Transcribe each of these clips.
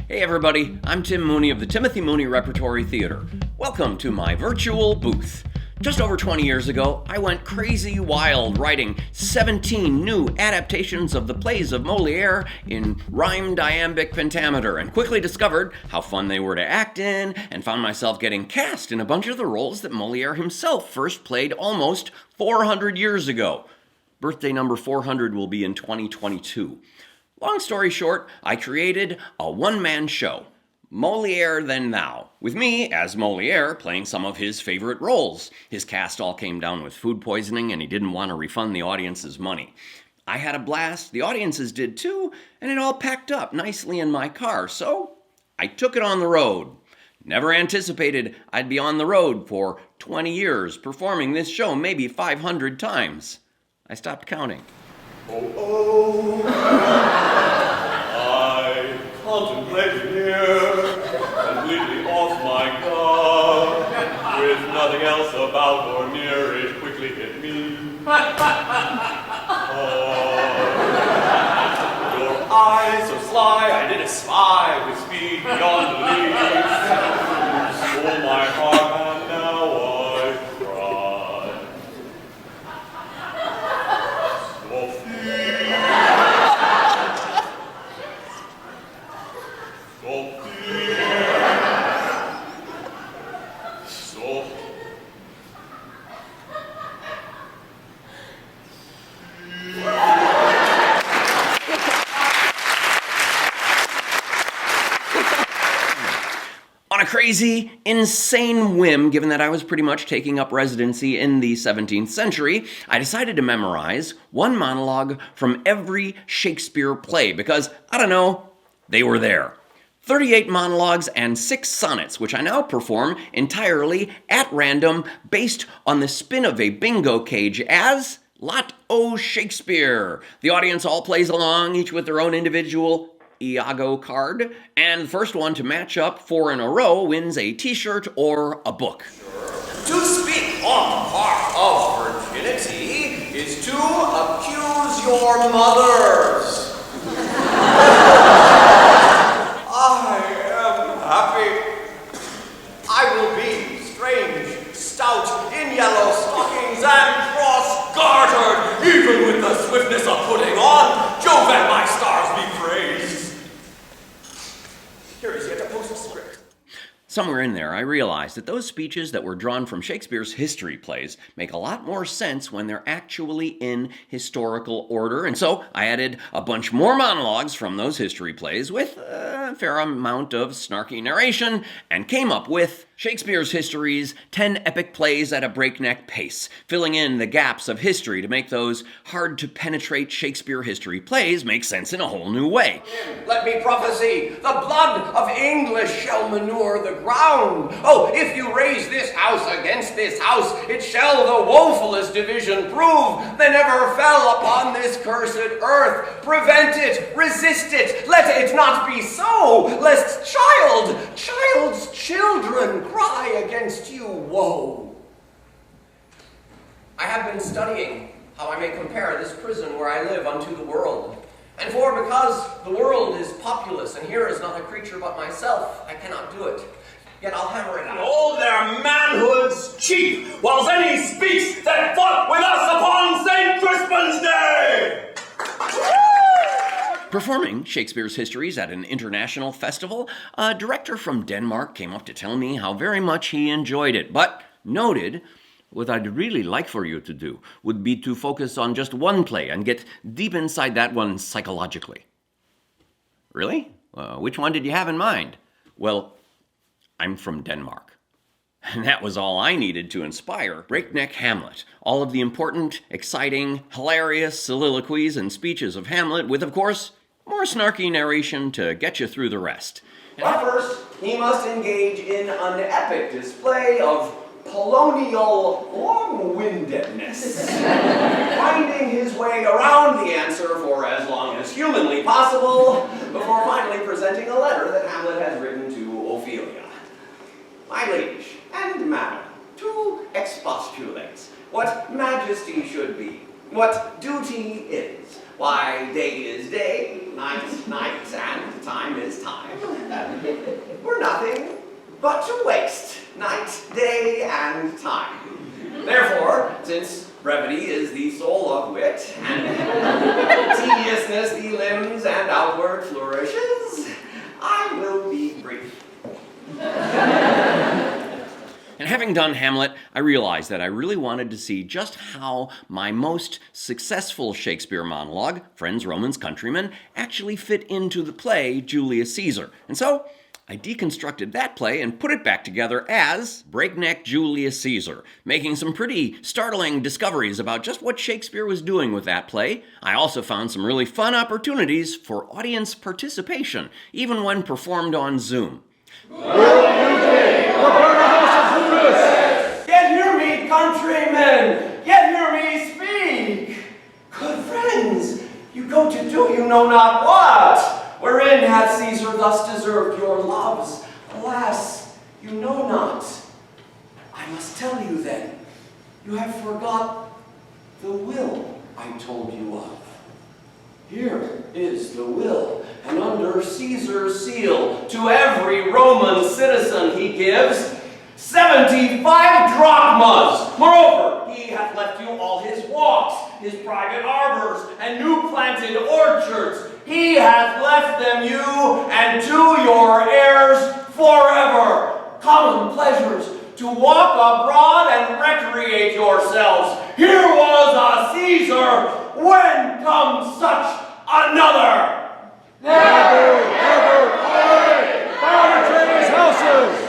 Hey everybody, I'm Tim Mooney of the Timothy Mooney Repertory Theater. Welcome to my virtual booth. Just over 20 years ago, I went crazy wild writing 17 new adaptations of the plays of Moliere in rhymed iambic pentameter and quickly discovered how fun they were to act in and found myself getting cast in a bunch of the roles that Moliere himself first played almost 400 years ago. Birthday number 400 will be in 2022. Long story short, I created a one-man show, Moliere Then Thou, with me as Moliere playing some of his favorite roles. His cast all came down with food poisoning and he didn't want to refund the audience's money. I had a blast, the audiences did too, and it all packed up nicely in my car, so I took it on the road. Never anticipated I'd be on the road for 20 years, performing this show maybe 500 times. I stopped counting. Oh, I contemplated here, completely off my guard, with nothing else about or near, it quickly hit me. Your eyes so sly, I did espy with speed beyond belief. Stole my heart, and now I cry. On a crazy, insane whim, given that I was pretty much taking up residency in the 17th century, I decided to memorize one monologue from every Shakespeare play because, I don't know, they were there. 38 monologues and 6 sonnets, which I now perform entirely at random based on the spin of a bingo cage as Lot O' Shakespeare. The audience all plays along, each with their own individual Iago card, and the first one to match up 4 in a row wins a t-shirt or a book. To speak on the part of virginity is to accuse your mothers. I am happy. I will be strange, stout, in yellow stockings and cross-gartered, even with the swiftness of putting on. Jove and my stars be praised. Here is yet a postscript. Somewhere in there, I realized that those speeches that were drawn from Shakespeare's history plays make a lot more sense when they're actually in historical order, and so I added a bunch more monologues from those history plays with a fair amount of snarky narration, and came up with Shakespeare's Histories, 10 epic plays at a breakneck pace, filling in the gaps of history to make those hard-to-penetrate Shakespeare history plays make sense in a whole new way. Let me prophesy, the blood of English shall manure the ground. Oh, if you raise this house against this house, it shall the woefulest division prove that never fell upon this cursed earth. Prevent it, resist it, let it not be so, lest child's children cry against you woe. I have been studying how I may compare this prison where I live unto the world. And because the world is populous, and here is not a creature but myself, I cannot do it. Yet I'll hammer it out. All their manhood's cheap, whilst any speaks that fought with us upon St. Crispin's Day! Performing Shakespeare's Histories at an international festival, a director from Denmark came up to tell me how very much he enjoyed it, but noted, what I'd really like for you to do would be to focus on just one play and get deep inside that one psychologically. Really? Which one did you have in mind? Well, I'm from Denmark. And that was all I needed to inspire Breakneck Hamlet. All of the important, exciting, hilarious soliloquies and speeches of Hamlet with, of course, more snarky narration to get you through the rest. But first, he must engage in an epic display of polonial long-windedness, finding his way around the answer for as long as humanly possible, before finally presenting a letter that Hamlet has written to Ophelia. My liege and madam, to expostulate what majesty should be, what duty is, why day is day, night, night, and time is time. were nothing but to waste night, day, and time. Therefore, since brevity is the soul of wit, and tediousness the limbs and outward flourishes, I will be brief. And having done Hamlet, I realized that I really wanted to see just how my most successful Shakespeare monologue, Friends, Romans, Countrymen, actually fit into the play Julius Caesar. And so, I deconstructed that play and put it back together as Breakneck Julius Caesar, making some pretty startling discoveries about just what Shakespeare was doing with that play. I also found some really fun opportunities for audience participation, even when performed on Zoom. Yet hear me, countrymen! Yet hear me speak! Good friends, you go to do you know not what! Wherein hath Caesar thus deserved your loves? Alas, you know not. I must tell you then, you have forgot the will I told you of. Here is the will, and under Caesar's seal, to every Roman citizen he gives 75 drachmas. Moreover, he hath left you all his walks, his private arbors, and new planted orchards. He hath left them you and to your heirs forever. Common pleasures, to walk abroad and recreate yourselves. Here was a Caesar, when comes such another? Never, never, always! Fire traitors' houses!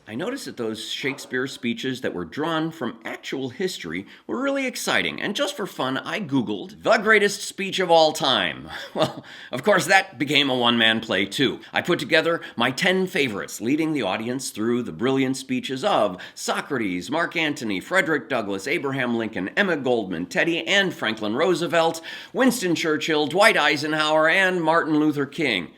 I noticed that those Shakespeare speeches that were drawn from actual history were really exciting, and just for fun, I Googled the greatest speech of all time. Well, of course, that became a one-man play too. I put together my 10 favorites, leading the audience through the brilliant speeches of Socrates, Mark Antony, Frederick Douglass, Abraham Lincoln, Emma Goldman, Teddy and Franklin Roosevelt, Winston Churchill, Dwight Eisenhower, and Martin Luther King.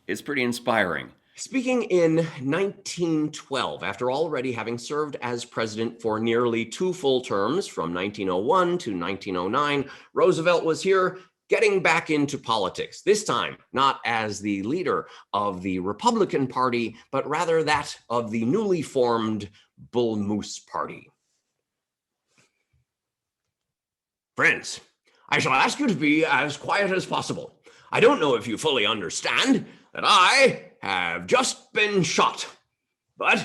It's pretty inspiring. Speaking in 1912, after already having served as president for nearly 2 full terms, from 1901 to 1909, Roosevelt was here getting back into politics, this time not as the leader of the Republican Party, but rather that of the newly formed Bull Moose Party. Friends, I shall ask you to be as quiet as possible. I don't know if you fully understand that I have just been shot. But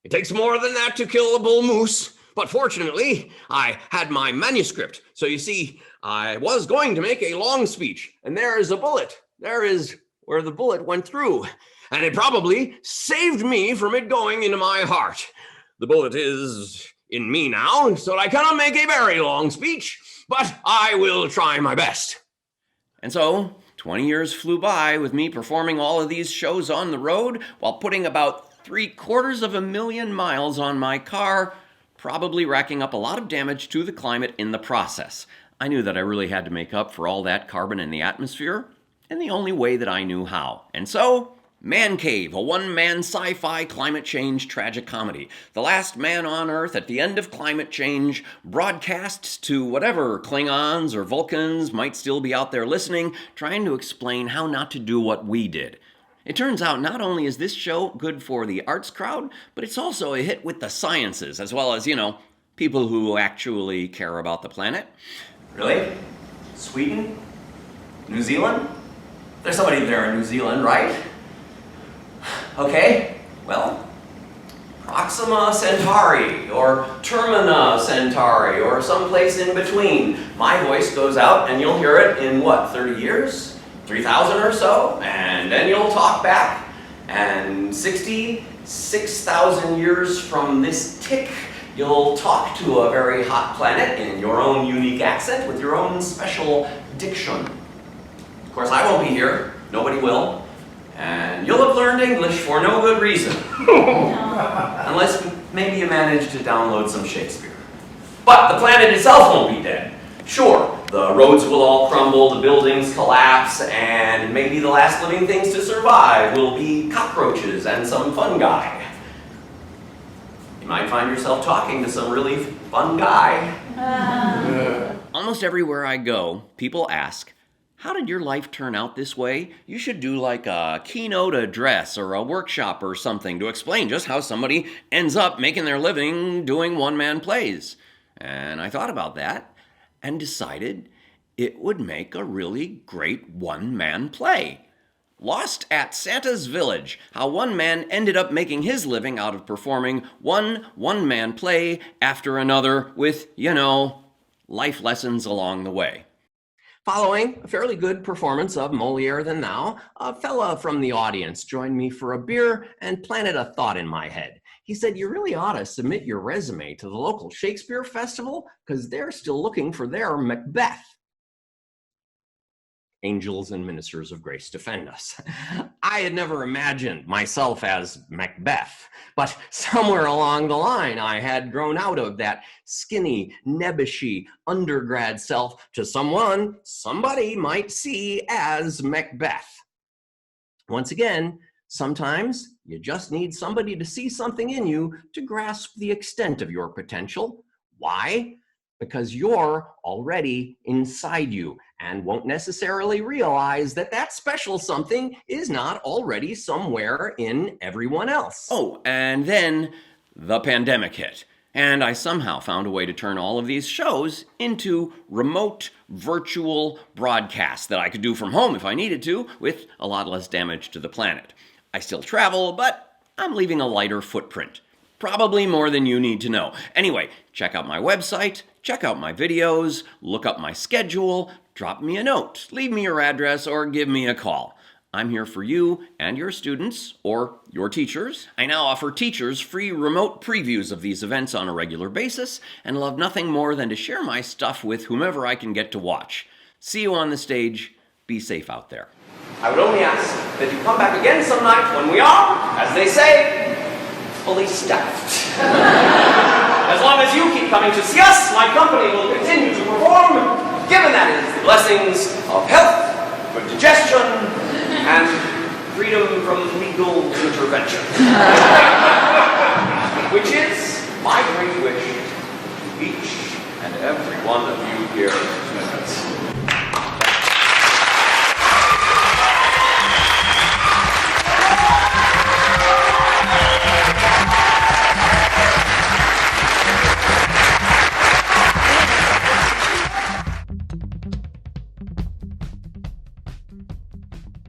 it takes more than that to kill a bull moose. But fortunately, I had my manuscript. So you see, I was going to make a long speech, and there is a bullet. There is where the bullet went through. And it probably saved me from it going into my heart. The bullet is in me now, so I cannot make a very long speech, but I will try my best. And so, 20 years flew by with me performing all of these shows on the road while putting about 750,000 miles on my car, probably racking up a lot of damage to the climate in the process. I knew that I really had to make up for all that carbon in the atmosphere, and the only way that I knew how. And so, Man Cave, a one-man sci-fi climate change tragicomedy. The last man on Earth at the end of climate change broadcasts to whatever Klingons or Vulcans might still be out there listening, trying to explain how not to do what we did. It turns out not only is this show good for the arts crowd, but it's also a hit with the sciences, as well as, people who actually care about the planet. Really? Sweden? New Zealand? There's somebody there in New Zealand, right? Okay, well, Proxima Centauri, or Termina Centauri, or someplace in between. My voice goes out and you'll hear it in 30 years? 3,000 or so? And then you'll talk back. And 66,000 years from this tick, you'll talk to a very hot planet in your own unique accent with your own special diction. Of course, I won't be here. Nobody will. And you'll have learned English for no good reason. Unless maybe you manage to download some Shakespeare. But the planet itself won't be dead. Sure, the roads will all crumble, the buildings collapse, and maybe the last living things to survive will be cockroaches and some fungi. You might find yourself talking to some really fun guy. Almost everywhere I go, people ask, how did your life turn out this way? You should do like a keynote address or a workshop or something to explain just how somebody ends up making their living doing one-man plays. And I thought about that and decided it would make a really great one-man play. Lost at Santa's Village, how one man ended up making his living out of performing one-man play after another with, life lessons along the way. Following a fairly good performance of Moliere than Thou, a fella from the audience joined me for a beer and planted a thought in my head. He said, you really ought to submit your resume to the local Shakespeare Festival because they're still looking for their Macbeth. Angels and ministers of grace defend us. I had never imagined myself as Macbeth, but somewhere along the line, I had grown out of that skinny, nebbishy undergrad self to somebody might see as Macbeth. Once again, sometimes you just need somebody to see something in you to grasp the extent of your potential. Why? Because you're already inside you and won't necessarily realize that that special something is not already somewhere in everyone else. Oh, and then the pandemic hit, and I somehow found a way to turn all of these shows into remote, virtual broadcasts that I could do from home if I needed to, with a lot less damage to the planet. I still travel, but I'm leaving a lighter footprint. Probably more than you need to know. Anyway, check out my website, check out my videos, look up my schedule, drop me a note, leave me your address, or give me a call. I'm here for you and your students, or your teachers. I now offer teachers free remote previews of these events on a regular basis, and love nothing more than to share my stuff with whomever I can get to watch. See you on the stage. Be safe out there. I would only ask that you come back again some night when we are, as they say, fully staffed. As long as you keep coming to see us, my company will continue to perform, given that it is the blessings of health, good digestion, and freedom from legal intervention. Which is my great wish to each and every one of you here